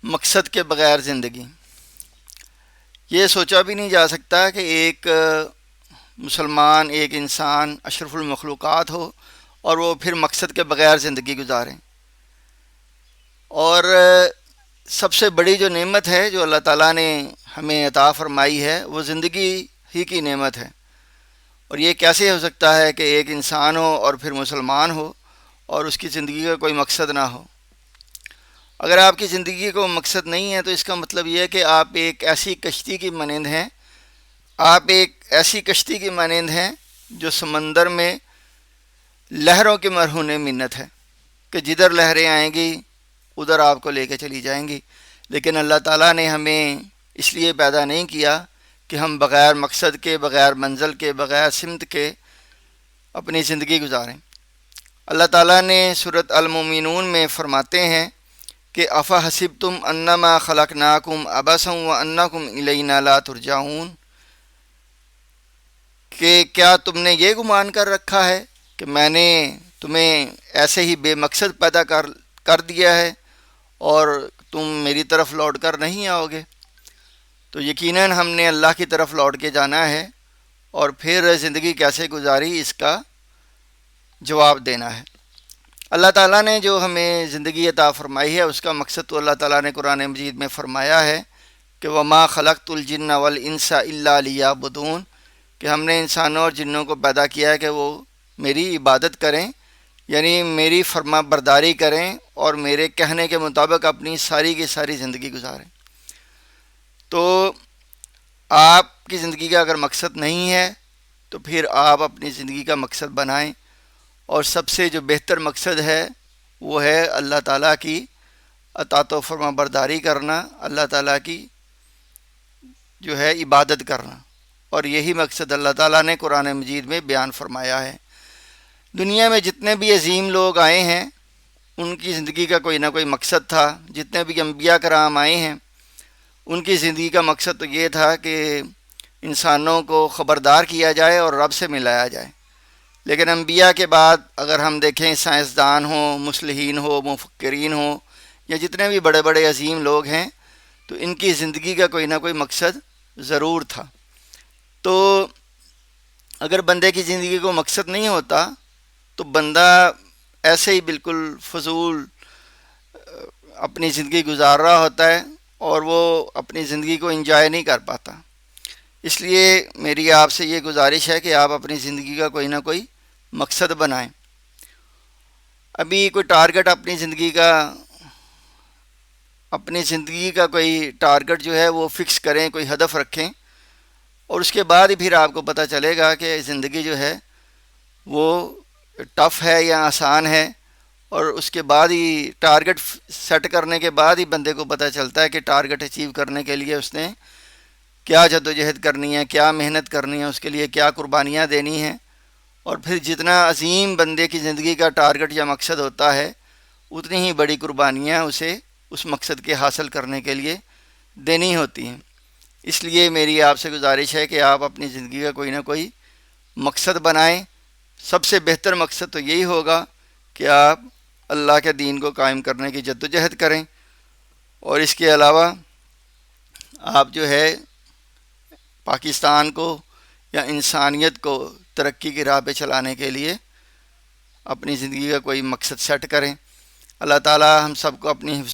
مقصد کے بغیر زندگی، یہ سوچا بھی نہیں جا سکتا کہ ایک مسلمان، ایک انسان اشرف المخلوقات ہو اور وہ پھر مقصد کے بغیر زندگی گزاریں۔ اور سب سے بڑی جو نعمت ہے جو اللہ تعالیٰ نے ہمیں عطا فرمائی ہے وہ زندگی ہی کی نعمت ہے۔ اور یہ کیسے ہو سکتا ہے کہ ایک انسان ہو اور پھر مسلمان ہو اور اس کی زندگی کا کوئی مقصد نہ ہو؟ اگر آپ کی زندگی کو مقصد نہیں ہے تو اس کا مطلب یہ ہے کہ آپ ایک ایسی کشتی کی مانند ہیں، آپ ایک ایسی کشتی کی مانند ہیں جو سمندر میں لہروں کے مرہون منت ہے کہ جدھر لہریں آئیں گی ادھر آپ کو لے کے چلی جائیں گی۔ لیکن اللہ تعالیٰ نے ہمیں اس لیے پیدا نہیں کیا کہ ہم بغیر مقصد کے، بغیر منزل کے، بغیر سمت کے اپنی زندگی گزاریں۔ اللہ تعالیٰ نے سورۃ المومنون میں فرماتے ہیں کہ افا حسبتم انما خلقناکم عبثا وانکم الینا لا ترجعون، کہ کیا تم نے یہ گمان کر رکھا ہے کہ میں نے تمہیں ایسے ہی بے مقصد پیدا کر دیا ہے اور تم میری طرف لوٹ کر نہیں آؤ گے؟ تو یقیناً ہم نے اللہ کی طرف لوٹ کے جانا ہے، اور پھر زندگی کیسے گزاری اس کا جواب دینا ہے۔ اللہ تعالیٰ نے جو ہمیں زندگی عطا فرمائی ہے اس کا مقصد تو اللہ تعالیٰ نے قرآن مجید میں فرمایا ہے کہ وما خلقت الجن والانس الا لیعبدون، کہ ہم نے انسانوں اور جنوں کو پیدا کیا ہے کہ وہ میری عبادت کریں، یعنی میری فرما برداری کریں اور میرے کہنے کے مطابق اپنی ساری کی ساری زندگی گزاریں۔ تو آپ کی زندگی کا اگر مقصد نہیں ہے تو پھر آپ اپنی زندگی کا مقصد بنائیں، اور سب سے جو بہتر مقصد ہے وہ ہے اللہ تعالیٰ کی اطاعت و فرما برداری کرنا، اللہ تعالیٰ کی جو ہے عبادت کرنا، اور یہی مقصد اللہ تعالیٰ نے قرآن مجید میں بیان فرمایا ہے۔ دنیا میں جتنے بھی عظیم لوگ آئے ہیں ان کی زندگی کا کوئی نہ کوئی مقصد تھا۔ جتنے بھی انبیاء کرام آئے ہیں ان کی زندگی کا مقصد تو یہ تھا کہ انسانوں کو خبردار کیا جائے اور رب سے ملایا جائے۔ لیکن انبیاء کے بعد اگر ہم دیکھیں، سائنسدان ہوں، مصلحین ہوں، مفکرین ہوں، یا جتنے بھی بڑے بڑے عظیم لوگ ہیں، تو ان کی زندگی کا کوئی نہ کوئی مقصد ضرور تھا۔ تو اگر بندے کی زندگی کو مقصد نہیں ہوتا تو بندہ ایسے ہی بالکل فضول اپنی زندگی گزار رہا ہوتا ہے اور وہ اپنی زندگی کو انجوائے نہیں کر پاتا۔ اس لیے میری آپ سے یہ گزارش ہے کہ آپ اپنی زندگی کا کوئی نہ کوئی مقصد بنائیں۔ ابھی کوئی ٹارگٹ اپنی زندگی کا کوئی ٹارگٹ جو ہے وہ فکس کریں، کوئی ہدف رکھیں، اور اس کے بعد ہی پھر آپ کو پتہ چلے گا کہ زندگی جو ہے وہ ٹف ہے یا آسان ہے، اور اس کے بعد ہی ٹارگٹ سیٹ کرنے کے بعد ہی بندے کو پتہ چلتا ہے کہ ٹارگٹ اچیو کرنے کے لیے اس نے کیا جدوجہد کرنی ہے، کیا محنت کرنی ہے، اس کے لیے کیا قربانیاں دینی ہیں۔ اور پھر جتنا عظیم بندے کی زندگی کا ٹارگٹ یا مقصد ہوتا ہے اتنی ہی بڑی قربانیاں اسے اس مقصد کے حاصل کرنے کے لیے دینی ہوتی ہیں۔ اس لیے میری آپ سے گزارش ہے کہ آپ اپنی زندگی کا کوئی نہ کوئی مقصد بنائیں۔ سب سے بہتر مقصد تو یہی ہوگا کہ آپ اللہ کے دین کو قائم کرنے کی جدوجہد کریں، اور اس کے علاوہ آپ جو ہے پاکستان کو یا انسانیت کو ترقی کی راہ پہ چلانے کے لیے اپنی زندگی کا کوئی مقصد سیٹ کریں۔ اللہ تعالی ہم سب کو اپنی